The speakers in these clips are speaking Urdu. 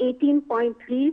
18.3,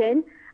10।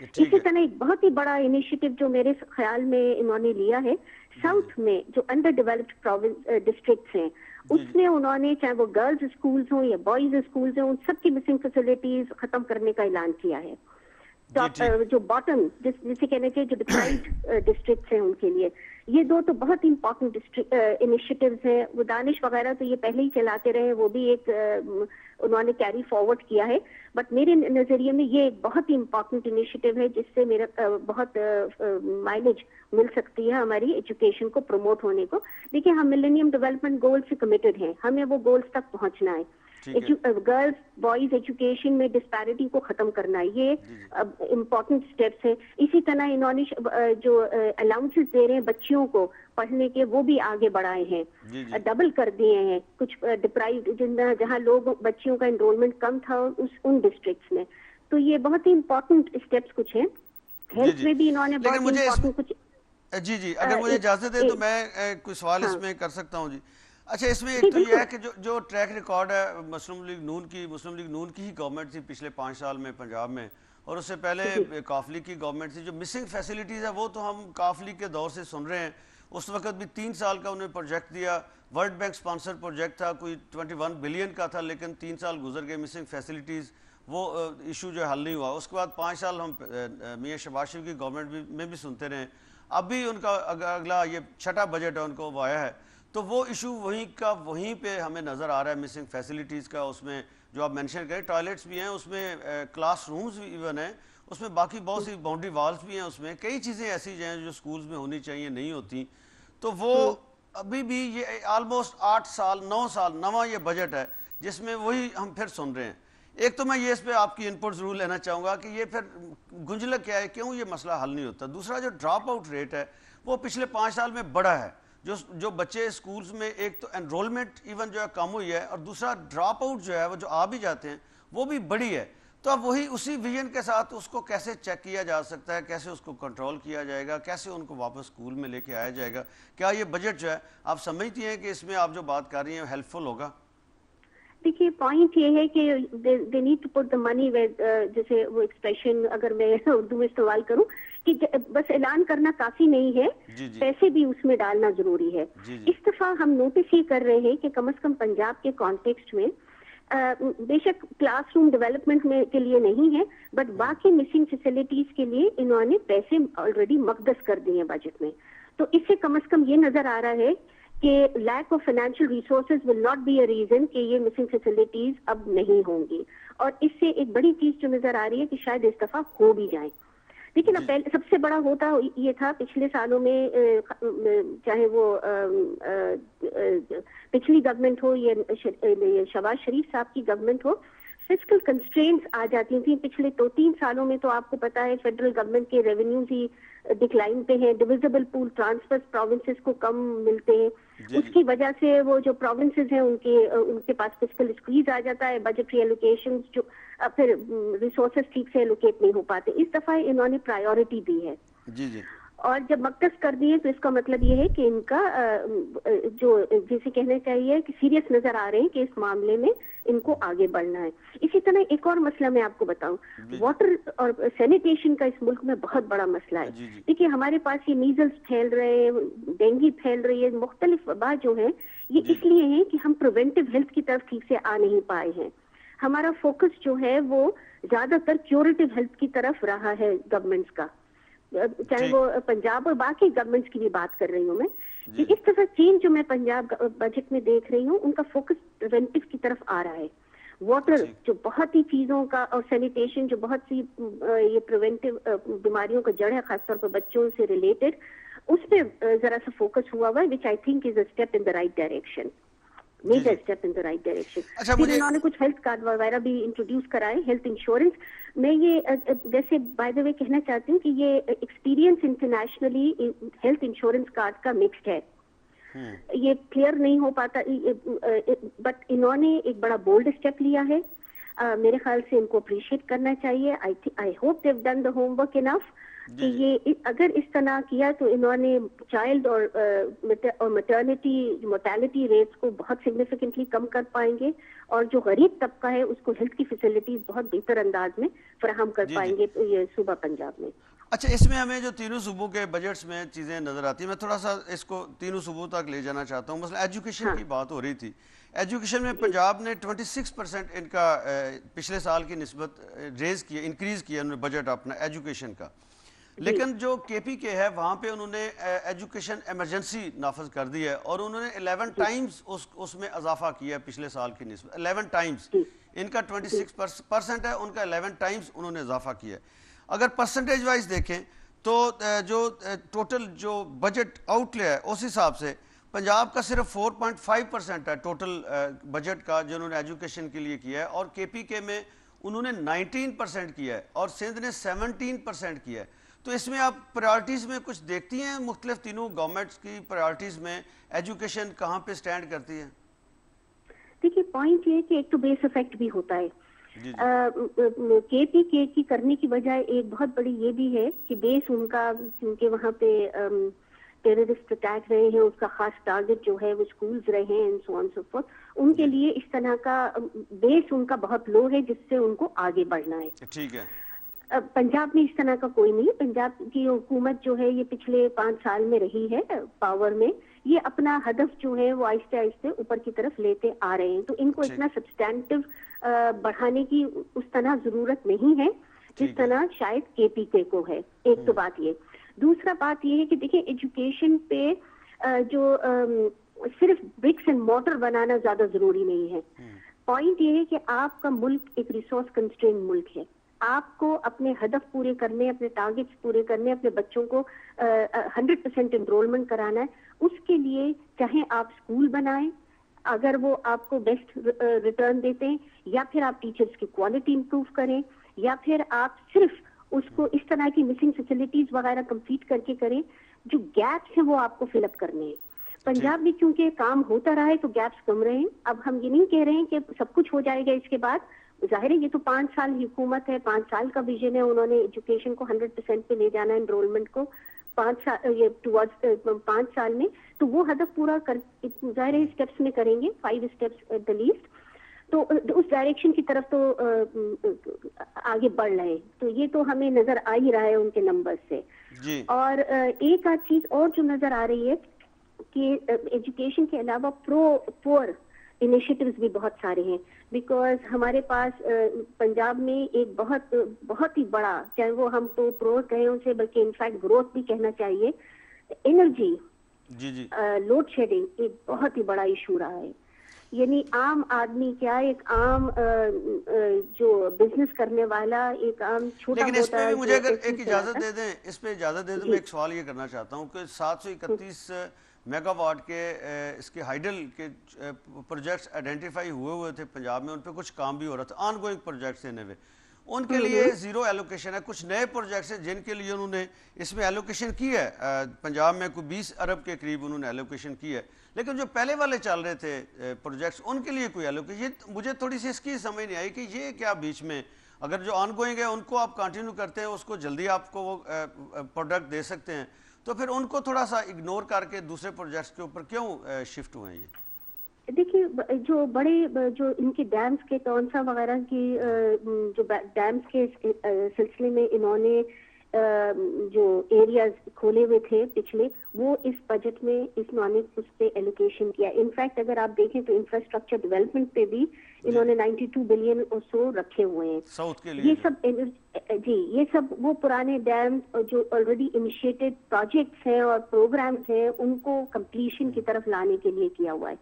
اسی طرح ایک بہت ہی بڑا انیشیٹو جو میرے خیال میں انہوں نے لیا ہے ساؤتھ میں جو انڈر ڈیولپڈ ڈسٹرکٹس ہیں اس میں انہوں نے چاہے وہ گرلز اسکولز ہوں یا بوائز اسکولز ہوں ان سب کی مسنگ فیسلٹیز ختم کرنے کا اعلان کیا ہے. جو باٹم جسے کہنا چاہیے جو ڈپرائیوڈ ڈسٹرکٹس ہیں ان کے لیے یہ دو تو بہت امپورٹنٹ انیشیٹوز ہیں. وہ دانش وغیرہ تو یہ پہلے ہی چلاتے رہے, وہ بھی ایک انہوں نے کیری فارورڈ کیا ہے, بٹ میرے نظریے میں یہ ایک بہت ہی امپورٹنٹ انیشیٹو ہے جس سے میرا بہت مائلیج مل سکتی ہے ہماری ایجوکیشن کو پروموٹ ہونے کو. دیکھیں ہم ملینیم ڈیولپمنٹ گول سے کمیٹڈ ہیں, ہمیں وہ گولز تک پہنچنا ہے. گرلز بوائز ایجوکیشن میں ڈسپیرٹی کو ختم کرنا ہے, یہ امپورٹنٹ اسٹیپس ہیں. اسی طرح انہوں نے جو الاؤنسز دے رہے ہیں بچیوں کو پڑھنے کے وہ بھی آگے بڑھائے ہیں, ڈبل کر دیے ہیں. کچھ ڈپرائیوڈ جہاں لوگ بچیوں کا انرولمنٹ کم تھا ان ڈسٹرکٹس میں, تو یہ بہت ہی امپورٹنٹ اسٹیپس کچھ ہیں. ہیلتھ میں بھی انہوں نے بہت امپورٹنٹ کچھ. جی اگر مجھے اجازت ہے تو میں کوئی سوال اس میں کر سکتا ہوں. جی اچھا, اس میں ایک تو یہ ہے کہ جو ٹریک ریکارڈ ہے مسلم لیگ نون کی ہی گورنمنٹ تھی پچھلے 5 سال میں پنجاب میں, اور اس سے پہلے کاف لیگ کی گورنمنٹ تھی. جو مسنگ فیسلٹیز ہے وہ تو ہم کاف لیگ کے دور سے سن رہے ہیں. اس وقت بھی 3 سال کا انہیں پروجیکٹ دیا, ورلڈ بینک سپانسر پروجیکٹ تھا, کوئی 21 بلین کا تھا, لیکن 3 سال گزر گئے, مسنگ فیسلٹیز وہ ایشو جو حل نہیں ہوا. اس کے بعد 5 سال ہم میاں شہباز شریف کی گورنمنٹ میں بھی سنتے رہے. اب بھی ان کا اگلا یہ 6واں بجٹ ہے ان کو وہ آیا ہے, تو وہ ایشو وہیں پہ ہمیں نظر آ رہا ہے مسنگ فیسلٹیز کا. اس میں جو آپ مینشن کریں ٹوائلٹس بھی ہیں, اس میں کلاس رومز بھی ایون ہیں, اس میں باقی بہت سی باؤنڈری والز بھی ہیں, اس میں کئی چیزیں ایسی ہیں جو سکولز میں ہونی چاہیے نہیں ہوتی. تو وہ ابھی بھی یہ آلموسٹ 8 سال 9 سال نواں یہ بجٹ ہے جس میں وہی ہم پھر سن رہے ہیں. ایک تو میں یہ اس پہ آپ کی انپٹ ضرور لینا چاہوں گا کہ یہ پھر گنجلک کیا ہے, کیوں یہ مسئلہ حل نہیں ہوتا. دوسرا جو ڈراپ آؤٹ ریٹ ہے وہ پچھلے 5 سال میں بڑا ہے. جو بچے سکولز میں ایک تو انرولمنٹ ایون جو ہے کم ہوئی ہے, اور دوسرا ڈراپ آؤٹ جو ہے وہ جو آ بھی جاتے ہیں وہ بھی بڑی ہے. تو اب وہی اسی ویژن کے ساتھ اس کو کیسے چیک کیا جا سکتا ہے, کیسے اس کو کنٹرول کیا جائے گا, کیسے ان کو واپس اسکول میں لے کے آیا جائے گا. کیا یہ بجٹ جو ہے آپ سمجھتی ہیں کہ اس میں آپ جو بات کر رہی ہیں ہیلپ فل ہوگا؟ دیکھیے پوائنٹ یہ ہے کہ دے نیڈ ٹو پٹ دا منی, جیسے وہ ایکسپریشن اگر میں اردو میں استعمال کروں کہ بس اعلان کرنا کافی نہیں ہے, پیسے بھی اس میں ڈالنا ضروری ہے. اس دفعہ ہم نوٹس یہ کر رہے ہیں کہ کم از کم پنجاب کے کانٹیکسٹ میں بے شک کلاس روم ڈیولپمنٹ میں کے لیے نہیں ہے, بٹ باقی مسنگ فیسلٹیز کے لیے انہوں نے پیسے آلریڈی مقدس کر دیے ہیں بجٹ میں. تو اس سے کم از کم یہ نظر آ رہا ہے کہ lack of financial resources will not be a reason کہ یہ مسنگ فیسلٹیز اب نہیں ہوں گی. اور اس سے ایک بڑی چیز جو نظر آ رہی ہے کہ شاید اس دفعہ ہو بھی جائیں. لیکن اب پہلے سب سے بڑا ہوتا یہ تھا پچھلے سالوں میں, چاہے وہ پچھلی گورنمنٹ ہو یا شہباز شریف صاحب کی گورنمنٹ ہو, فسکل کنسٹرینٹس آ جاتی تھیں. پچھلے 2-3 سالوں میں تو آپ کو پتا ہے فیڈرل گورنمنٹ کے ریونیوز ہی ڈکلائن پہ ہیں, ڈویزبل پول ٹرانسفر پروونسز کو کم ملتے ہیں. اس کی وجہ سے وہ جو پروونسز ہیں ان کے پاس فسکل اسکویز آ جاتا ہے, بجٹری ایلوکیشن جو پھر ریسورسز ٹھیک سے ایلوکیٹ نہیں ہو پاتے. اس دفعہ انہوں نے پرائیورٹی دی ہے, اور جب مقدس کر دیے تو اس کا مطلب یہ ہے کہ ان کا جو جسے کہنا چاہیے کہ سیریس نظر آ رہے ہیں کہ اس معاملے میں ان کو آگے بڑھنا ہے. اسی طرح ایک اور مسئلہ میں آپ کو بتاؤں, واٹر اور سینیٹیشن کا اس ملک میں بہت بڑا مسئلہ ہے. دیکھیے ہمارے پاس یہ میزلس پھیل رہے ہیں, ڈینگی پھیل رہی ہے, مختلف وبا جو ہیں یہ اس لیے ہیں کہ ہم پریونٹیو ہیلتھ کی طرف ٹھیک سے آ نہیں پائے ہیں. ہمارا فوکس جو ہے وہ زیادہ تر کیوریٹیو ہیلتھ کی طرف رہا ہے گورنمنٹس کا, چاہے وہ پنجاب اور باقی گورنمنٹس کی بھی بات کر رہی ہوں میں. اس طرح چینج جو میں پنجاب بجٹ میں دیکھ رہی ہوں ان کا فوکس پریونٹیو کی طرف آ رہا ہے. واٹر جو بہت ہی چیزوں کا, اور سینیٹیشن جو بہت سی یہ پریونٹیو بیماریوں کا جڑ ہے خاص طور پر بچوں سے ریلیٹڈ, اس پہ ذرا سا فوکس ہوا ہوا ہے, which I think is a step in the right direction, major step in the right direction. پھر انہوں نے کچھ ہیلتھ کارڈ وغیرہ بھی انٹروڈیوس کرائے, ہیلتھ انشورنس. میں یہ ویسے بائی دا وے کہنا چاہتی ہوں کہ یہ experience internationally health insurance card کا مکسڈ ہے, یہ کلیئر نہیں ہو پاتا, بٹ انہوں نے ایک بڑا بولڈ اسٹیپ لیا ہے. میرے خیال سے ان کو اپریشیٹ کرنا چاہیے. I hope they have done the homework enough. کہ یہ اگر اس طرح کیا تو انہوں نے چائلڈ اور میٹرنٹی مورٹیلٹی ریٹس کو بہت سگنیفیکنٹلی کم کر پائیں گے، اور جو غریب طبقہ ہے اس کو ہیلتھ کی فیسلٹیز بہت بہتر انداز میں فراہم کر پائیں گے یہ صوبہ پنجاب میں۔ اچھا، اس میں ہمیں جو تینوں صوبوں کے بجٹس میں چیزیں نظر آتی ہیں، میں تھوڑا سا اس کو تینوں صوبوں تک لے جانا چاہتا ہوں۔ مثلا ایجوکیشن کی بات ہو رہی تھی، ایجوکیشن میں پنجاب نے 26% ان کا پچھلے سال کی نسبت انکریز کیا انہوں نے بجٹ اپنا ایجوکیشن کا، لیکن جو کے پی کے ہے وہاں پہ انہوں نے ایجوکیشن ایمرجنسی نافذ کر دی ہے، اور انہوں نے 11 ٹائمز اس میں اضافہ کیا ہے پچھلے سال کی نسبت، 11 ٹائمز۔ ان کا 26% ہے، ان کا 11 ٹائمز انہوں نے اضافہ کیا ہے۔ اگر پرسنٹیج وائز دیکھیں تو جو ٹوٹل جو بجٹ آؤٹ لے ہے اس حساب سے پنجاب کا صرف 4.5% ہے ٹوٹل بجٹ کا جو انہوں نے ایجوکیشن کے لیے کیا ہے، اور کے پی کے میں انہوں نے 19% کیا ہے، اور سندھ نے 17% کیا ہے۔ تو اس میں آپ پرائورٹیز میں کچھ دیکھتی ہیں مختلف تینوں گورنمنٹس کی پرائورٹیز میں ایجوکیشن کہاں پہ سٹینڈ کرتی ہے؟ دیکھیے پوائنٹ یہ کہ ایک تو بیس افیکٹ بھی ہوتا ہے، کے پی کے کی کرنے کی وجہ ایک بہت بڑی یہ بھی ہے کہ بیس ان کا، کیونکہ وہاں پہ ٹیررسٹ اٹیک رہے ہیں، اس کا خاص ٹارگٹ جو ہے وہ اسکولز رہے ہیں، and so on so forth, ان کے لیے اس طرح کا بیس ان کا بہت لو ہے جس سے ان کو آگے بڑھنا ہے۔ ٹھیک ہے، پنجاب میں اس طرح کا کوئی نہیں، پنجاب کی حکومت جو ہے یہ پچھلے 5 سال میں رہی ہے پاور میں، یہ اپنا ہدف جو ہے وہ آہستہ آہستہ اوپر کی طرف لیتے آ رہے ہیں، تو ان کو اتنا سبسٹینٹو بڑھانے کی اس طرح ضرورت نہیں ہے جس طرح شاید کے پی کے کو ہے۔ ایک تو بات یہ، دوسرا بات یہ ہے کہ دیکھیں ایجوکیشن پہ جو صرف برکس اینڈ مورٹر بنانا زیادہ ضروری نہیں ہے۔ پوائنٹ یہ ہے کہ آپ کا ملک ایک ریسورس کنسٹرین ملک ہے، آپ کو اپنے ہدف پورے کرنے، اپنے ٹارگٹس پورے کرنے، اپنے بچوں کو 100% انرولمنٹ کرانا ہے، اس کے لیے چاہے آپ اسکول بنائیں اگر وہ آپ کو بیسٹ ریٹرن دیتے ہیں، یا پھر آپ ٹیچرز کی کوالٹی امپروو کریں، یا پھر آپ صرف اس کو اس طرح کی مسنگ فیسلٹیز وغیرہ کمپلیٹ کر کے کریں، جو گیپس ہیں وہ آپ کو فل اپ کرنے ہیں۔ پنجاب میں کیونکہ کام ہوتا رہا ہے تو گیپس کم رہے ہیں۔ اب ہم یہ نہیں کہہ رہے ہیں کہ سب کچھ ہو جائے گا اس کے بعد، ظاہر ہے یہ تو 5 سال حکومت ہے، 5 سال کا ویژن ہے، انہوں نے ایجوکیشن کو 100% پہ لے جانا ہے، انرولمنٹ کو 5 سال میں، تو وہ ہدف پورا کر ظاہر ہے اسٹیپس میں کریں گے، 5 اسٹیپس ایٹ دا لیسٹ، تو اس ڈائریکشن کی طرف تو آگے بڑھ رہے ہیں، تو یہ تو ہمیں نظر آ ہی رہا ہے ان کے نمبر سے۔ اور ایک آدھ چیز اور جو نظر آ رہی ہے کہ ایجوکیشن کے علاوہ پور انیشیٹیوز بھی بہت سارے ہیں، بیکاز ہمارے پاس پنجاب میں ایک بہت ہی بڑا، چاہے وہ ہم تو پرو کہیں اسے، بلکہ انفیکٹ گروتھ بھی کہنا چاہیے، انرجی لوڈ شیڈنگ ایک بہت ہی بڑا ایشو رہا ہے۔ یعنی عام آدمی کیا، ایک عام جو بزنس کرنے والا، ایک عام چھوٹا موٹا، لیکن اس پہ بھی مجھے اگر ایک اجازت دے دیں، میں ایک سوال یہ کرنا چاہتا ہوں کہ 731 میگا واٹ کے اس کے ہائیڈل کے پروجیکٹس آئیڈینٹیفائی ہوئے تھے پنجاب میں، ان پہ کچھ کام بھی ہو رہا تھا، آن گوئنگ پروجیکٹس ہیں، ان کے لیے زیرو ایلوکیشن ہے۔ کچھ نئے پروجیکٹس ہیں جن کے لیے انہوں نے اس میں ایلوکیشن کی ہے، پنجاب میں کوئی 20 ارب کے قریب انہوں نے ایلوکیشن کی ہے، لیکن جو پہلے والے چل رہے تھے پروجیکٹس ان کے لیے کوئی ایلوکیشن، مجھے تھوڑی سی اس کی سمجھ نہیں آئی کہ یہ کیا بیچ میں، اگر جو آن گوئنگ ہے ان کو آپ کنٹینیو کرتے ہیں، اس کو جلدی آپ کو وہ پروڈکٹ دے سکتے ہیں، تو پھر ان کو تھوڑا سا اگنور کر کے دوسرے پروجیکٹس کے اوپر کیوں شفٹ ہوئے ہیں؟ یہ دیکھیے جو بڑے جو ان کے ڈیمز کے تونسا وغیرہ کی جو ڈیمز کے سلسلے میں انہوں نے جو ایریاز کھولے ہوئے تھے پچھلے، وہ اس بجٹ میں انہوں نے اس پہ ایلوکیشن کیا۔ انفیکٹ اگر آپ دیکھیں تو انفراسٹرکچر ڈیولپمنٹ پہ بھی انہوں نے 92 بلین اور سو رکھے ہوئے ہیں ساؤتھ کے لیے۔ یہ سب وہ پرانے ڈیمز جو آلریڈی انیشیٹڈ پروجیکٹس ہیں اور پروگرامز ہیں ان کو کمپلیشن کی طرف لانے کے لیے کیا ہوا ہے،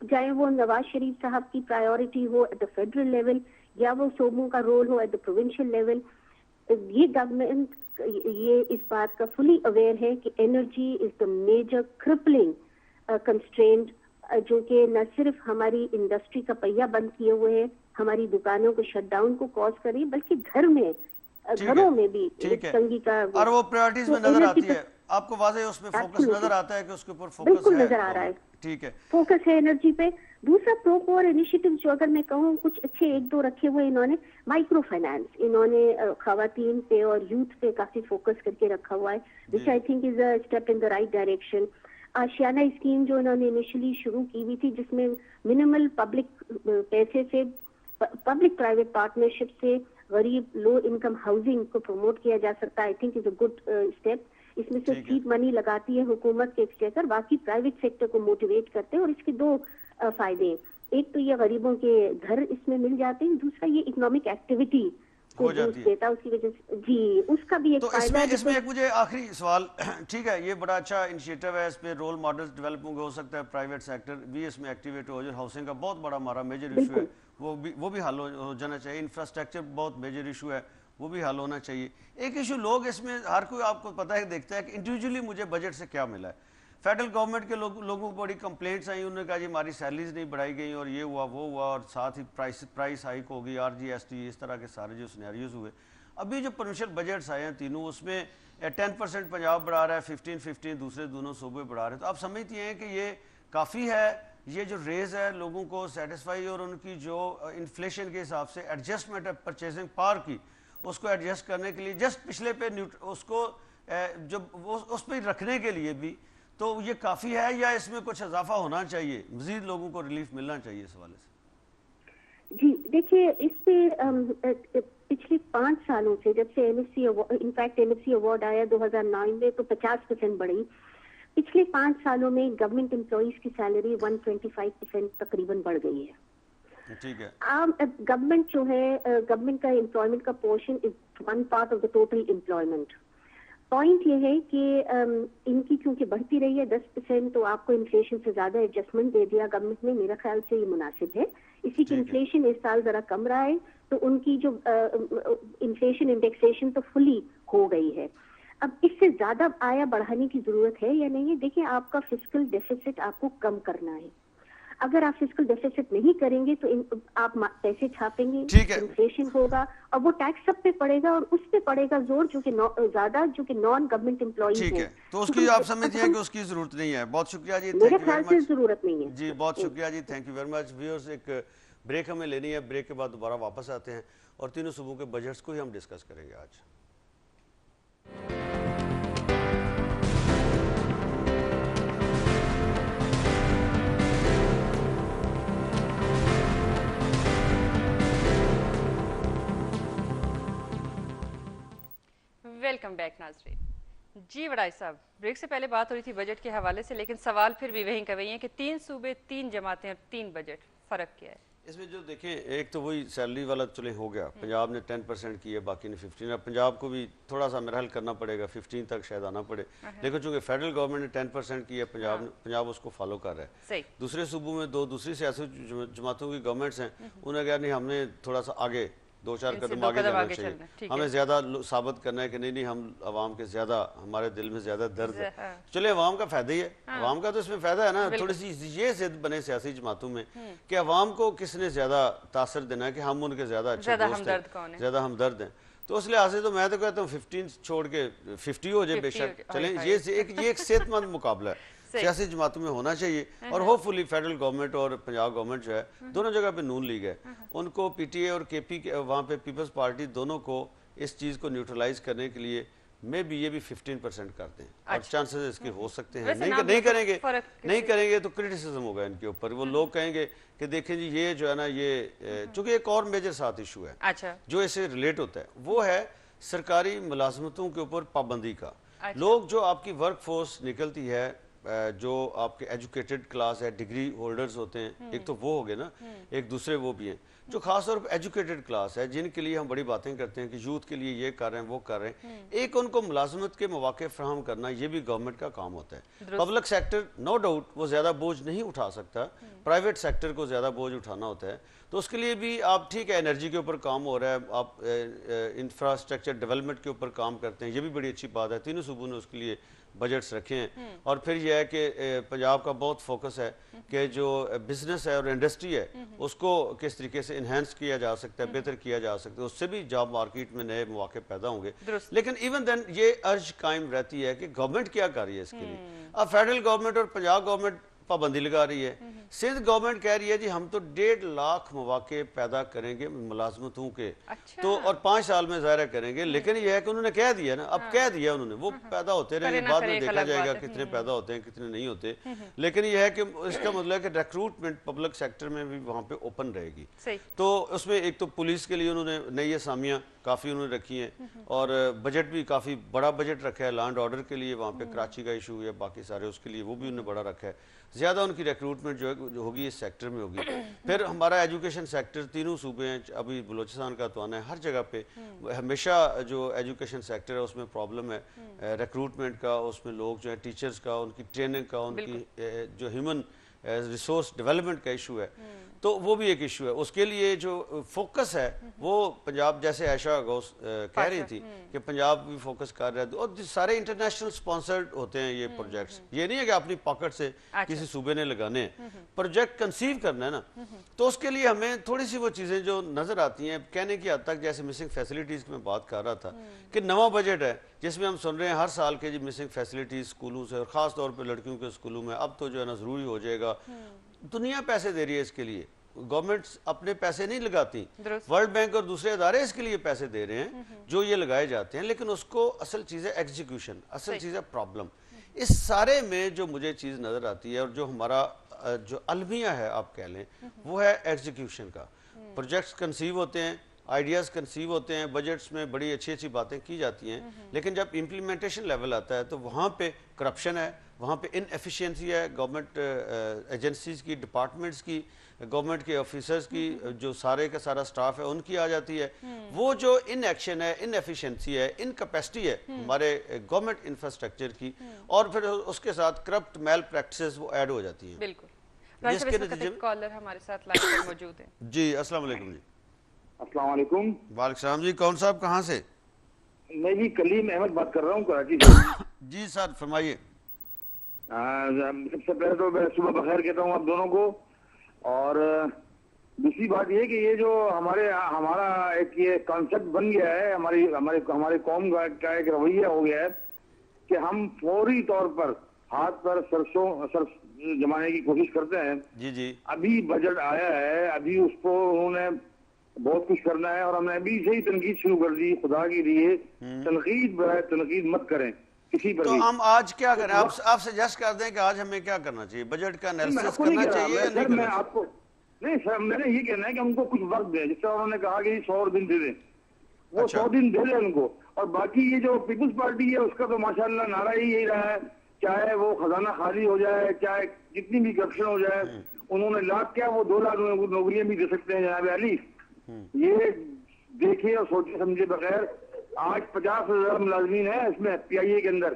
چاہے وہ نواز شریف صاحب کی پرائیورٹی ہو ایٹ دا فیڈرل لیول، یا وہ صوبوں کا رول ہو ایٹ دا پروونشل لیول۔ یہ گورنمنٹ یہ اس بات کا فلی اویئر ہے کہ energy is the major crippling constraint, جو کہ نہ صرف ہماری انڈسٹری کا پہیہ بند کیے ہوئے ہیں، ہماری دکانوں کو شٹ ڈاؤن کو کاز کری، بلکہ گھروں میں بھی تنگی کا، اور وہ پرائورٹیز میں نظر آتی ہے۔ آپ کو واضح اس میں فوکس نظر آتا ہے کہ اس کے اوپر فوکس بالکل نظر آ رہا ہے. ٹھیک ہے, فوکس ہے انرجی پہ. دوسرا پرو پور انیشیٹو جو اگر میں کہوں کچھ اچھے ایک دو رکھے ہوئے انہوں نے, مائکرو فائنانس انہوں نے خواتین پہ اور یوتھ پہ کافی فوکس کر کے رکھا ہوا ہے, which I think is a step in the right direction. Ashiana scheme جو انہوں نے انیشلی شروع کی ہوئی تھی, جس میں منیمل پبلک پیسے سے, پبلک پرائیویٹ پارٹنرشپ سے غریب لو انکم ہاؤسنگ کو پروموٹ کیا جا سکتا ہے, I think is a good step. اس میں سے سیڈ منی لگاتی ہے حکومت کے ایکسچیکر, باقی پرائیویٹ سیکٹر کو موٹیویٹ کرتے ہیں, اور اس کے دو فائدے ہیں. ایک تو یہ غریبوں کے گھر اس میں مل جاتے ہیں, دوسرا یہ اکنامک ایکٹیویٹی کو بوسٹ دیتا ہے, اس کی وجہ سے جی اس کا بھی ایک فائدہ ہے. اس میں ایک مجھے آخری سوال, ٹھیک ہے, یہ بڑا اچھا انیشیٹو ہے, اس پہ رول ماڈلز ڈیولپنگ ہو سکتا ہے, پرائیویٹ سیکٹر بھی اس میں ایکٹیویٹ ہو جائے. ہاؤسنگ کا بہت بڑا ہمارا میجر ایشو ہے, وہ بھی حل ہو جانا چاہیے. انفراسٹرکچر بہت میجر ایشو ہے, وہ بھی حل ہونا چاہیے. ایک ایشو لوگ اس میں ہر کوئی آپ کو پتہ ہے دیکھتا ہے کہ انڈیویجولی مجھے بجٹ سے کیا ملا ہے. فیڈرل گورنمنٹ کے لوگوں کو بڑی کمپلینٹس آئیں, انہوں نے کہا جی ہماری سیلریز نہیں بڑھائی گئی, اور یہ ہوا وہ ہوا, اور ساتھ ہی پرائس ہائیک ہوگی, آر جی ایس ٹی, اس طرح کے سارے جو سینیریوز ہوئے. ابھی جو پروونشل بجٹس آئے ہیں تینوں, اس میں 10% پنجاب بڑھا رہا ہے, 15 دوسرے دونوں صوبے بڑھا رہے ہیں. تو آپ سمجھتی ہیں کہ یہ کافی ہے, یہ جو ریز ہے لوگوں کو سیٹسفائی, اور ان کی جو انفلیشن کے حساب سے ایڈجسٹمنٹ ہے پرچیزنگ پاور کی, اس کو ایڈجسٹ کرنے کے لیے جسٹ پچھلے پہ اس کو جو اس پہ رکھنے کے لیے بھی, تو یہ کافی ہے, یا اس میں کچھ اضافہ ہونا چاہیے, مزید لوگوں کو ریلیف ملنا چاہیے اس حوالے سے؟ جی دیکھیے, اس پہ پچھلے 5 سالوں سے جب سے M F C in fact M F C award آیا 2009 میں, تو 50% بڑھی. پچھلے 5 سالوں میں گورنمنٹ امپلائیز کی سیلری 125% تقریباً بڑھ گئی ہے. ٹھیک ہے. گورنمنٹ جو ہے, گورنمنٹ کا امپلائمنٹ کا portion is 1 part of the total employment. Point یہ ہے کہ ان کی کیونکہ بڑھتی رہی ہے 10%, تو آپ کو انفلیشن سے زیادہ ایڈجسٹمنٹ دے دیا گورنمنٹ نے, میرا خیال سے یہ مناسب ہے. اسی کی انفلیشن اس سال ذرا کم رہا ہے, تو ان کی جو انفلیشن انڈیکسیشن تو فلی ہو گئی ہے. اب اس سے زیادہ آیا بڑھانے کی ضرورت ہے یا نہیں ہے؟ دیکھیں, آپ کا فسکل ڈیفیسٹ آپ کو کم کرنا ہے. اگر آپ فسکل ڈیفیسٹ نہیں کریں گے تو آپ پیسے چھاپیں گے, انفلیشن ہوگا, اور وہ ٹیکس سب پہ پڑے گا, اور اس پہ پڑے گا زور جو کہ زیادہ جو کہ نان گورنمنٹ امپلائیز ہیں. ٹھیک ہے, تو اس کی آپ سمجھتے ہیں کہ اس کی ضرورت نہیں ہے. بہت شکریہ جی, میرے خیال سے ضرورت نہیں ہے. جی بہت شکریہ جی, thank you very much. Viewers, ایک بریک ہمیں لینی ہے, بریک کے بعد دوبارہ واپس آتے ہیں, اور تینوں صوبوں کے بجٹس کو ہی ہم ڈسکس کریں گے آج. ویلکم بیک ناظرین. جی وڈائی صاحب, بریک سے پہلے بات ہو رہی تھی بجٹ کے حوالے سے, لیکن سوال پھر بھی وہیں کا وہیں ہے کہ 3 صوبے 3 جماعتیں اور 3 بجٹ, فرق کیا ہے اس میں؟ جو دیکھیں, ایک تو وہی سیلری والا چلے ہو گیا, پنجاب نے 10% کی ہے, باقی نے 15. اب پنجاب کو بھی تھوڑا سا مرحل کرنا پڑے گا, 15 تک شاید آنا پڑے, لیکن چونکہ فیڈرل گورنمنٹ نے 10% کی ہے, پنجاب اس کو فالو کر رہا ہے. دوسرے صوبوں میں 2 دوسری سیاسی جماعتوں کی گورنمنٹس ہیں, انہوں نے کہا نہیں, ہم نے تھوڑا سا آگے 2-4 قدم آگے جانا چاہیے, ہمیں زیادہ ثابت کرنا ہے کہ نہیں ہم عوام کے زیادہ, ہمارے دل میں زیادہ درد ہے. چلے عوام کا فائدہ ہی ہے, عوام کا تو اس میں فائدہ ہے نا. تھوڑی سی یہ ضد بنے سیاسی جماعتوں میں کہ عوام کو کس نے زیادہ تاثر دینا ہے, کہ ہم ان کے زیادہ اچھے دوست ہیں, زیادہ ہمدرد ہیں. تو اس لحاظ سے تو میں تو کہتا ہوں 15 چھوڑ کے 50 ہو جائے بے شک, چلیں یہ ایک صحت مند مقابلہ ہے, سیاسی جماعتوں میں ہونا چاہیے. اور ہوپ فلی فیڈرل گورنمنٹ اور پنجاب گورنمنٹ جو ہے, دونوں جگہ پہ نون لیگ ہے, ان کو پی ٹی اے اور کے پی وہاں پہ پیپلز پارٹی, دونوں کو اس چیز کو نیوٹرلائز کرنے کے لیے میں بھی یہ بھی 15% کرتے ہیں, اور چانسز اس کے ہو سکتے ہیں. نہیں کریں گے تو کرٹیسزم ہوگا ان کے اوپر. وہ لوگ کہیں گے کہ دیکھیں جی یہ جو ہے نا, یہ چونکہ ایک اور میجر ساتھ ایشو ہے جو اس سے ریلیٹ ہوتا ہے, وہ ہے سرکاری ملازمتوں کے اوپر پابندی کا. لوگ جو آپ کی ورک فورس نکلتی ہے, جو آپ کے ایجوکیٹڈ کلاس ہے, ڈگری ہولڈرز ہوتے ہیں, ایک تو وہ ہو گئے نا, ایک دوسرے وہ بھی ہیں جو خاص طور پر ایجوکیٹڈ کلاس ہے, جن کے لیے ہم بڑی باتیں کرتے ہیں کہ یوتھ کے لیے یہ کر رہے ہیں وہ کر رہے ہیں. ایک ان کو ملازمت کے مواقع فراہم کرنا, یہ بھی گورنمنٹ کا کام ہوتا ہے. پبلک سیکٹر نو ڈاؤٹ وہ زیادہ بوجھ نہیں اٹھا سکتا, پرائیویٹ سیکٹر کو زیادہ بوجھ اٹھانا ہوتا ہے. تو اس کے لیے بھی آپ ٹھیک ہے, انرجی کے اوپر کام ہو رہا ہے, آپ انفراسٹرکچر ڈیولپمنٹ کے اوپر کام کرتے ہیں, یہ بھی بڑی اچھی بات ہے. تینوں صوبوں نے اس کے لیے بجٹس رکھے ہیں. اور پھر یہ ہے کہ پنجاب کا بہت فوکس ہے کہ جو بزنس ہے اور انڈسٹری ہے اس کو کس طریقے سے انہینس کیا جا سکتا ہے, بہتر کیا جا سکتا ہے, اس سے بھی جاب مارکیٹ میں نئے مواقع پیدا ہوں گے. لیکن ایون دین یہ ارج قائم رہتی ہے کہ گورنمنٹ کیا کر رہی ہے اس کے لیے. اب فیڈرل گورنمنٹ اور پنجاب گورنمنٹ پابندی لگا رہی ہے, سندھ گورنمنٹ کہہ رہی ہے جی ہم تو 1.5 لاکھ مواقع پیدا کریں گے ملازمتوں کے, تو اور 5 سال میں ظاہر کریں گے. لیکن یہ ہے کہ انہوں نے کہہ دیا نا, اب کہہ دیا انہوں نے, وہ پیدا ہوتے رہے, بعد میں دیکھا جائے گا کتنے پیدا ہوتے ہیں کتنے نہیں ہوتے. لیکن یہ ہے کہ اس کا مطلب ہے کہ ریکروٹمنٹ پبلک سیکٹر میں بھی وہاں پہ اوپن رہے گی. تو اس میں ایک تو پولیس کے لیے انہوں نے نئی اسامیاں کافی انہوں نے رکھی ہیں, اور بجٹ بھی کافی بڑا بجٹ رکھا ہے لینڈ آرڈر کے لیے. وہاں پہ کراچی کا ایشو ہے, باقی سارے اس کے لیے وہ بھی انہوں نے بڑا رکھا ہے. زیادہ ان کی ریکروٹمنٹ جو ہوگی اس سیکٹر میں ہوگی. پھر ہمارا ایجوکیشن سیکٹر تینوں صوبے ہیں, ابھی بلوچستان کا تو آنا ہے, ہر جگہ پہ ہمیشہ جو ایجوکیشن سیکٹر ہے اس میں پرابلم ہے ریکروٹمنٹ کا, اس میں لوگ جو ہیں ٹیچرز کا, ان کی ٹریننگ کا, ان کی جو ہیومن ریسورس ڈیولپمنٹ کا ایشو ہے, تو وہ بھی ایک ایشو ہے. اس کے لیے جو فوکس ہے وہ پنجاب, جیسے عائشہ غوث کہہ رہی تھی کہ پنجاب بھی فوکس کر رہا ہے, اور سارے انٹرنیشنل سپانسرڈ ہوتے ہیں یہ پروجیکٹس. یہ نہیں ہے کہ اپنی پاکٹ سے کسی صوبے نے لگانے ہیں, پروجیکٹ کنسیو کرنا ہے نا. تو اس کے لیے ہمیں تھوڑی سی وہ چیزیں جو نظر آتی ہیں کہنے کی حد تک, جیسے مسنگ فیسلٹیز کی میں بات کر رہا تھا کہ نواں بجٹ ہے جس میں ہم سن رہے ہیں ہر سال کے جی مسنگ فیسلٹیز اسکولوں سے, اور خاص طور پہ لڑکیوں کے اسکولوں میں اب تو جو ہے نا ضروری ہو جائے گا. دنیا پیسے دے رہی ہے اس کے لیے, گورنمنٹ اپنے پیسے نہیں لگاتی, ورلڈ بینک اور دوسرے ادارے اس کے لیے پیسے دے رہے ہیں جو یہ لگائے جاتے ہیں. لیکن اس کو اصل چیز ہے ایگزیکیوشن, اصل چیز ہے پرابلم. اس سارے میں جو مجھے چیز نظر آتی ہے اور جو ہمارا جو المیہ ہے آپ کہہ لیں, وہ ہے ایگزیکیوشن کا. پروجیکٹس کنسیو ہوتے ہیں, آئیڈیاز کنسیو ہوتے ہیں, بجٹس میں بڑی اچھی اچھی باتیں کی جاتی ہیں, لیکن جب امپلیمنٹیشن لیول آتا ہے تو وہاں پہ کرپشن ہے, وہاں پہ ان ایفیشینسی ہے گورنمنٹ ایجنسیز کی, ڈپارٹمنٹس کی, گورنمنٹ کے آفیسرز کی, جو سارے کا سارا سٹاف ہے ان کی آ جاتی ہے. وہ جو ان ایکشن ہے, ان ایفیشینسی ہے, ان کیپیسٹی ہے ہمارے گورنمنٹ انفراسٹرکچر کی, اور پھر اس کے ساتھ کرپٹ میل پریکٹسز وہ ایڈ ہو جاتی ہیں. بالکل. جس کے نتیجے میں کالر ہمارے ساتھ لائن پر موجود ہیں. جی السلام علیکم. جی السلام علیکم. وعلیکم السلام. جی کون صاحب کہاں سے؟ میں جی کلیم احمد بات کر رہا ہوں کراچی سے. جی سر فرمائیے. سب سے پہلے تو میں صبح بخیر کہتا ہوں آپ دونوں کو, اور دوسری بات یہ کہ یہ جو ہمارا ایک یہ کانسیپٹ بن گیا ہے, ہمارے قوم کا ایک رویہ ہو گیا ہے کہ ہم فوری طور پر ہاتھ پر سرف جمانے کی کوشش کرتے ہیں. جی جی ابھی بجٹ آیا ہے, ابھی اس کو انہوں نے بہت کچھ کرنا ہے, اور ہم نے ابھی سے ہی تنقید شروع کر دی. خدا کے لیے تنقید برائے تنقید مت کریں کسی پر. تو ہم آج کیا کریں؟ آپ سجیسٹ کر دیں کہ آج ہمیں کیا کرنا چاہیے, بجٹ کا انالیسس کرنا چاہیے یا نہیں کرنا چاہیے؟ نہیں سر, میں نے یہ کہنا ہے کہ ہم کو کچھ وقت دیں, جس طرح انہوں نے کہا کہ 100 دن دے دیں, وہ 100 دن دے دیں ان کو. اور باقی یہ جو پیپلز پارٹی ہے اس کا تو ماشاءاللہ نعرہ ہی یہی رہا ہے, چاہے وہ خزانہ خالی ہو جائے, چاہے جتنی بھی کرپشن ہو جائے, انہوں نے لاکھ کیا وہ 2 لاکھ نوکریاں بھی دے سکتے ہیں جناب علی. یہ دیکھیے اور سوچے سمجھے بغیر آج 50,000 ملازمین ہیں اس میں پی آئی اے کے اندر.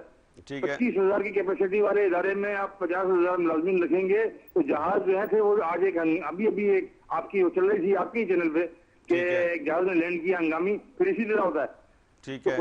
25,000 کی کیپیسٹی والے ادارے میں آپ 50,000 ملازمین رکھیں گے تو جہاز جو ہے تھے وہ آج ایک ابھی ایک آپ کی چل رہی تھی آپ کے چینل پہ کہ ایک جہاز نے لینڈ کیا ہنگامی, پھر اسی طرح ہوتا ہے. ٹھیک ہے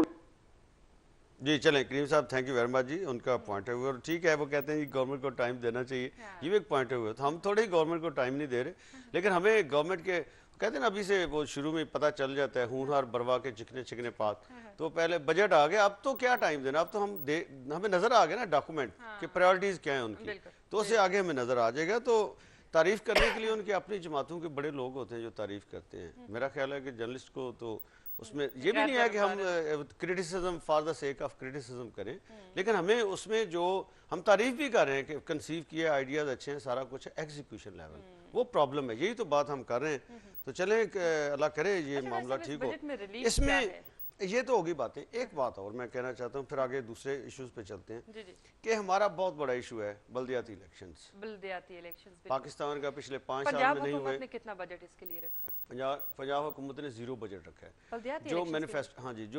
جی, چلیں کریم صاحب تھینک یو ویری مچ جی, ان کا پوائنٹ آف ویو. اور ٹھیک ہے وہ کہتے ہیں کہ گورنمنٹ کو ٹائم دینا چاہیے, یہ بھی ایک پوائنٹ آف ویو. تو ہم تھوڑے ہی گورنمنٹ کو ٹائم نہیں دے رہے, لیکن ہمیں گورنمنٹ کے کہتے ہیں نا ابھی سے وہ شروع میں پتہ چل جاتا ہے ہونہار بروا کے چکنے پات. تو پہلے بجٹ آ گیا, اب تو کیا ٹائم دینا, اب تو ہمیں نظر آ گیا نا ڈاکومنٹ کہ پرائیورٹیز کیا ہیں ان کی, تو اس سے آگے ہمیں نظر آ جائے گا. تو تعریف کرنے کے لیے ان کی اپنی جماعتوں کے بڑے لوگ ہوتے ہیں جو تعریف کرتے ہیں. میرا خیال ہے کہ جرنلسٹ کو تو اس میں یہ بھی نہیں ہے کہ ہم criticism for the sake of criticism کریں, لیکن ہمیں اس میں جو ہم تعریف بھی کر رہے ہیں کہ کنسیو کیے, آئیڈیاز اچھے ہیں, سارا کچھ ہے, ایگزیکیوشن لیول وہ پرابلم ہے. یہی تو بات ہم کر رہے ہیں. تو چلیں کہ اللہ کرے یہ معاملہ ٹھیک ہو. اس میں یہ تو ہوگی باتیں. ایک بات اور میں کہنا چاہتا ہوں, پھر آگے دوسرے ایشوز پہ چلتے ہیں کہ ہمارا بہت بڑا ایشو ہے بلدیاتی الیکشنز. پاکستان کا پچھلے 5 سال میں نہیں ہوئے. کتنا بجٹ اس کے لیے رکھا؟ پنجاب حکومت نے 0 بجٹ رکھا ہے. جو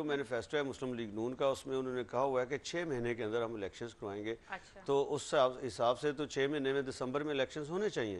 مینیفیسٹو ہے مسلم لیگ نون کا, اس میں انہوں نے کہا ہوا ہے کہ 6 مہینے کے اندر ہم الیکشنز کروائیں گے. تو اس حساب سے تو 6 مہینے میں دسمبر میں الیکشنز ہونے چاہیے.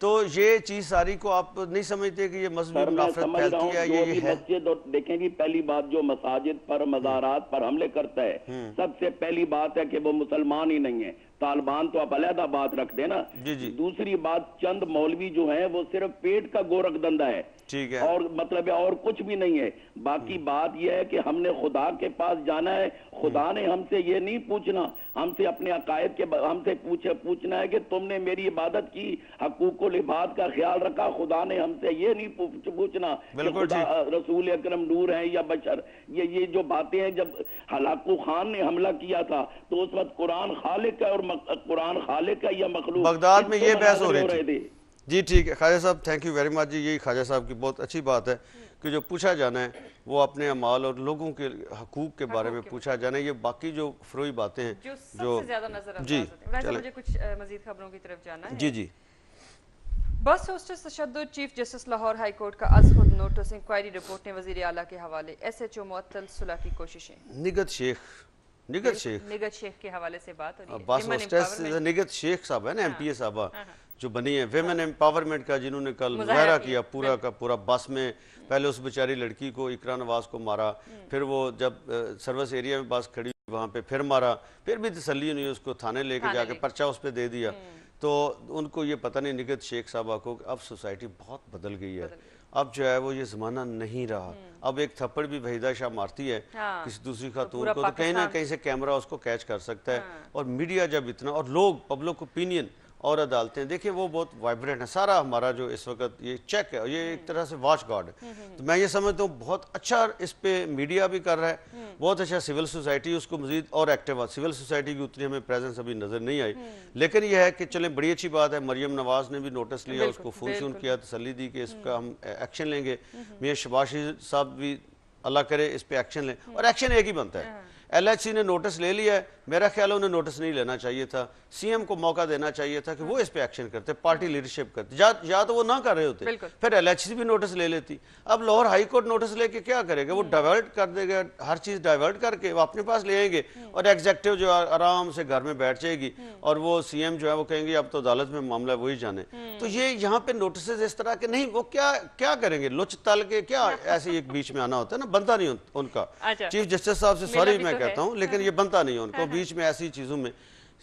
تو یہ چیز ساری کو آپ نہیں سمجھتے کہ یہ مذہبی منافرت پھیلتی ہے؟ یہ ہے مسجد، اور دیکھیں جی پہلی بات جو مساجد پر مزارات پر حملے کرتا ہے، سب سے پہلی بات ہے کہ وہ مسلمان ہی نہیں ہے. طالبان تو آپ علیحدہ بات رکھ دیں نا. دوسری بات، چند مولوی جو ہیں وہ صرف پیٹ کا گورکھ دندہ ہے، اور مطلب ہے اور کچھ بھی نہیں ہے. باقی بات یہ ہے کہ ہم نے خدا کے پاس جانا ہے. خدا نے ہم سے یہ نہیں پوچھنا، ہم سے اپنے عقائد کے ہم سے پوچھنا ہے کہ تم نے میری عبادت کی، حقوق العباد کا خیال رکھا. خدا نے ہم سے یہ نہیں پوچھنا کہ خدا رسول اکرم نور ہیں یا بشر. یہ جو باتیں ہیں، جب ہلاکو خان نے حملہ کیا تھا تو اس وقت قرآن خالق ہے اور قرآن خالق ہے یا مخلوق، بغداد میں یہ بحث ہو رہی تھی. جی ٹھیک ہے خواجہ صاحب، تھینک یو ویری مچ جی. یہی خواجہ صاحب کی بہت اچھی بات ہے کہ جو پوچھا جانا ہے وہ اپنے اعمال اور لوگوں کے حقوق کے بارے میں پوچھا جانا ہے. یہ باقی جو فروئی باتیں ہیں جو سب سے زیادہ نظر انداز ہوتے ہیں. مجھے کچھ مزید خبروں کی طرف جانا ہے. جی بس ہوسٹس تشدد، chief justice Lahore high court کا از خود نوٹس، انکوائری رپورٹ نے وزیر اعلیٰ کے حوالے. ایس ایچ او معطل، صلح کی کوششیں. نگہت شیخ کے حوالے سے بات ہو رہی ہے. بس ہوسٹس نگہت شیخ صاحب ہے نا، ایم پی اے صاحبہ جو بنی ہے ویمن امپاورمنٹ کا، جنہوں نے کل مظاہرہ کیا پورا کا پورا بس میں. پہلے اس بیچاری لڑکی کو، اقرا نواز کو مارا، پھر وہ جب سروس ایریا میں بس کھڑی وہاں پہ پھر مارا، پھر بھی تسلی نہیں، اس کو تھانے لے کے جا کے پرچہ اس پہ دے دیا. تو ان کو یہ پتہ نہیں نگہت شیخ صاحبہ کو اب سوسائٹی بہت بدل گئی ہے. اب جو ہے وہ یہ زمانہ نہیں رہا. اب ایک تھپڑ بھی وحیدہ شاہ مارتی ہے کسی دوسری خاتون کو تو کہیں نہ کہیں سے کیمرہ اس کو کیچ کر سکتا ہے. اور میڈیا جب اتنا، اور لوگ پبلک اوپینین اور عدالتیں دیکھیں وہ بہت وائبرنٹ ہے. سارا ہمارا جو اس وقت یہ چیک ہے، یہ ایک طرح سے واچ گارڈ ہے. تو میں یہ سمجھتا ہوں بہت اچھا اس پہ میڈیا بھی کر رہا ہے، بہت اچھا سول سوسائٹی اس کو مزید اور ایکٹیو. سول سوسائٹی کی اتنی ہمیں پریزنس ابھی نظر نہیں آئی، لیکن یہ ہے کہ چلیں بڑی اچھی بات ہے. مریم نواز نے بھی نوٹس لیا، اس کو فون کیا، تسلی دی کہ اس کا ہم ایکشن لیں گے. میاں شہباز شریف صاحب بھی اللہ کرے اس پہ ایکشن لیں، اور ایکشن ایک ہی بنتا ہے. ایل ایچ سی نے نوٹس لے لیا ہے، میرا خیال ہے انہیں نوٹس نہیں لینا چاہیے تھا. سی ایم کو موقع دینا چاہیے تھا کہ وہ اس پہ ایکشن کرتے، پارٹی لیڈرشپ کرتے. یا تو وہ نہ کر رہے ہوتے، پھر ایل ایچ سی بھی نوٹس لے لیتی. اب لاہور ہائی کورٹ نوٹس لے کے کیا کرے گا؟ وہ ڈائیورٹ کر دے گا، ہر چیز ڈائیورٹ کر کے وہ اپنے پاس لے آئیں گے، اور ایگزیکٹو جو آرام سے گھر میں بیٹھ جائے گی، اور وہ سی ایم جو ہے وہ کہیں گے اب تو عدالت میں معاملہ وہی جانے. تو یہ یہاں پہ نوٹسز اس طرح کے نہیں، وہ کیا کریں گے؟ لچ تل کے کیا ایسے ایک بیچ میں آنا ہوتا ہے نا، بنتا نہیں ان کا. چیف جسٹس صاحب سے سوری میں کہتا ہوں، لیکن یہ بنتا نہیں ان کو بیچ میں ایسی چیزوں میں.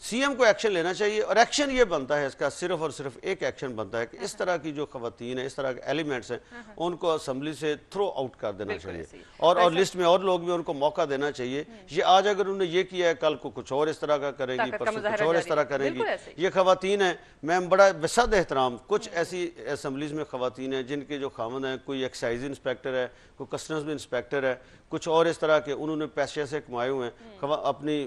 سی ایم کو ایکشن لینا چاہیے، اور ایکشن یہ بنتا ہے اس کا صرف اور صرف ایک ایکشن بنتا ہے کہ اس طرح کی جو خواتین ہیں، اس طرح کے ایلیمنٹس ہیں، ان کو اسمبلی سے تھرو آؤٹ کر دینا چاہیے، اور لسٹ میں اور لوگ بھی ان کو موقع دینا چاہیے. یہ آج اگر انہوں نے یہ کیا ہے، کل کو کچھ اور اس طرح کا کریں گی، پرسوں کچھ اور اس طرح کریں گی. یہ خواتین ہیں، میں بڑا بصد احترام، کچھ ایسی اسمبلیز میں خواتین ہیں جن کے جو خامند ہیں، کوئی ایکسائز انسپیکٹر ہے، کوئی کسٹمز میں انسپیکٹر ہے، کچھ اور اس طرح کے انہوں نے پیسے سے کمائے ہوئے ہیں، اپنی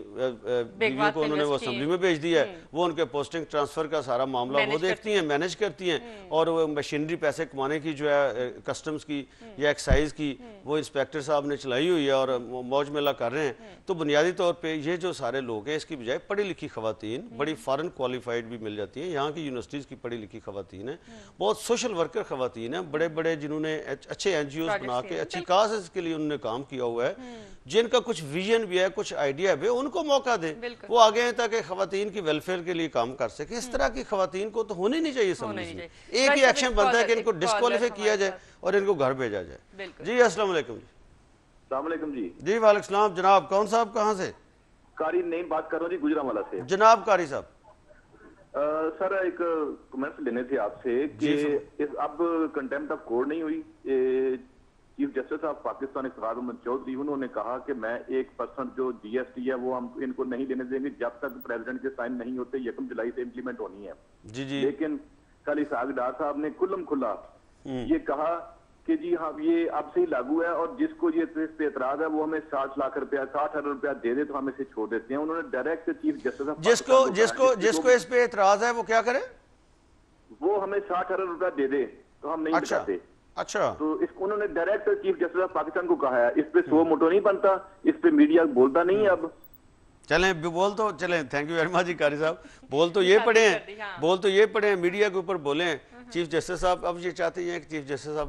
بیویوں کو انہوں نے وہ اسمبلی میں بھیج دیا ہے. وہ ان کے پوسٹنگ ٹرانسفر کا سارا معاملہ وہ دیکھتی ہیں، مینج کرتی ہیں، اور وہ مشینری پیسے کمانے کی جو ہے کسٹمز کی یا ایکسائز کی وہ انسپیکٹر صاحب نے چلائی ہوئی ہے اور موج میلہ کر رہے ہیں. تو بنیادی طور پہ یہ جو سارے لوگ ہیں، اس کی بجائے پڑھی لکھی خواتین، بڑی فارن کوالیفائڈ بھی مل جاتی ہیں، یہاں کی یونیورسٹیز کی پڑھی لکھی خواتین ہیں، بہت سوشل ورکر خواتین ہیں، بڑے بڑے جنہوں نے اچھے این جی اوز بنا کے اچھی کازز کے لیے انہوں نے کام کیا ہوا ہے، جن کا کچھ ویژن بھی ہے، کچھ آئیڈیا بھی ہے، ان کو موقع دیں، وہ آگے ہیں تاکہ خواتین کی ویلفیئر کے لیے کام کر سکے. اس طرح کی خواتین کو تو ہونی نہیں چاہیے اسمبلی میں. ایک ہی ایکشن بنتا ہے کہ ان کو ڈسکوالیفائی کیا جائے اور ان کو گھر بھیجا جائے. جی السلام علیکم. جی السلام علیکم. جی وعلیکم السلام. جناب کون صاحب کہاں سے؟ قاری نعیم بات کر رہا ہوں جی، گجرانوالہ سے. جناب قاری صاحب. سر ایک کمنٹس لینے تھے آپ سے کہ اب کنٹیمپٹ آف کورٹ نہیں ہوئی. Chief justice of Pakistan Iftikhar Ahmed Chaudhry انہوں نے کہا کہ میں 1% جو جی ایس ٹی ہے وہ ہم ان کو نہیں دینے دیں گے جب تک پریزیڈنٹ کے سائن نہیں ہوتے. 1 جولائی سے امپلیمنٹ ہونی ہے. لیکن کل اسحاق ڈار صاحب نے کھلم کھلا یہ کہا کہ جی ہاں یہ اب سے ہی لاگو ہے، اور جس کو یہ اس پہ اعتراض ہے وہ ہمیں 60 لاکھ روپیہ 60 ارب روپیہ دے دے تو ہم اسے چھوڑ دیتے ہیں. انہوں نے ڈائریکٹ چیف جسٹس جس کو اس پہ اعتراض ہے وہ کیا کرے؟ وہ ہمیں 60 ارب روپیہ دے دے تو ہم نہیں دکھاتے. اچھا، تو اس کو انہوں نے direct chief justice of Pakistan کو کہا ہے. اس پہ سو موٹو نہیں بنتا، اس پہ میڈیا بولتا نہیں ہے. اب چلیں بول تو چلیں، تھینک یو ویری مچ جی قاری صاحب. بول تو یہ پڑھے ہیں، میڈیا کے اوپر بولیں. چیف جسٹس صاحب اب یہ چاہتے ہیں کہ چیف جسٹس صاحب